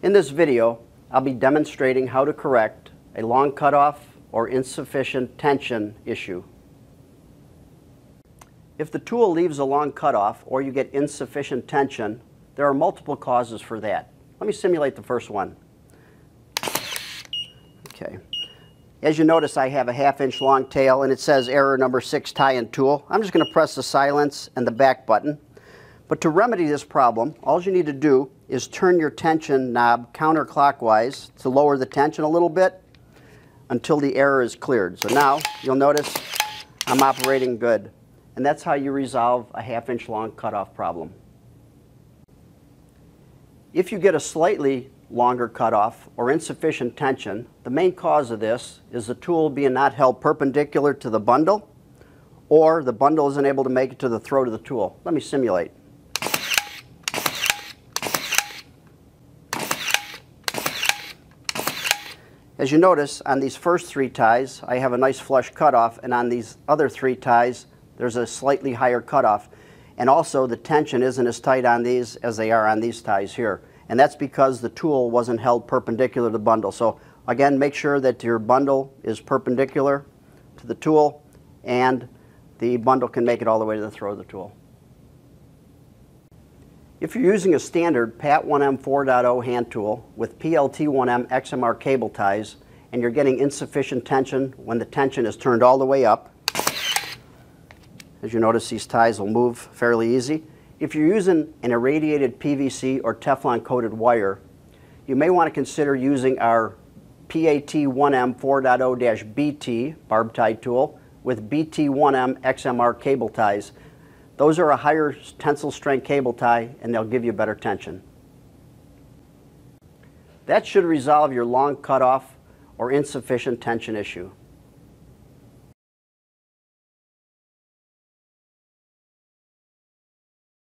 In this video, I'll be demonstrating how to correct a long cutoff or insufficient tension issue. If the tool leaves a long cutoff or you get insufficient tension, there are multiple causes for that. Let me simulate the first one. Okay. As you notice, I have a 1/2 inch long tail and it says error number 6 tie-in tool. I'm just going to press the silence and the back button. But to remedy this problem, all you need to do is turn your tension knob counterclockwise to lower the tension a little bit until the error is cleared. So now you'll notice I'm operating good. And that's how you resolve a 1/2 inch long cutoff problem. If you get a slightly longer cutoff or insufficient tension, the main cause of this is the tool being not held perpendicular to the bundle, or the bundle isn't able to make it to the throat of the tool. Let me simulate. As you notice, on these first 3 ties, I have a nice flush cutoff, and on these other 3 ties, there's a slightly higher cutoff. And also, the tension isn't as tight on these as they are on these ties here. And that's because the tool wasn't held perpendicular to the bundle. So again, make sure that your bundle is perpendicular to the tool and the bundle can make it all the way to the throat of the tool. If you're using a standard PAT4.0 4.0 hand tool with PLT1M XMR cable ties and you're getting insufficient tension when the tension is turned all the way up, as you notice, these ties will move fairly easy. If you're using an irradiated PVC or Teflon coated wire, you may want to consider using our PAT1M 4.0-BT barb tie tool with BT1M XMR cable ties. Those are a higher tensile strength cable tie and they'll give you better tension. That should resolve your long cutoff or insufficient tension issue.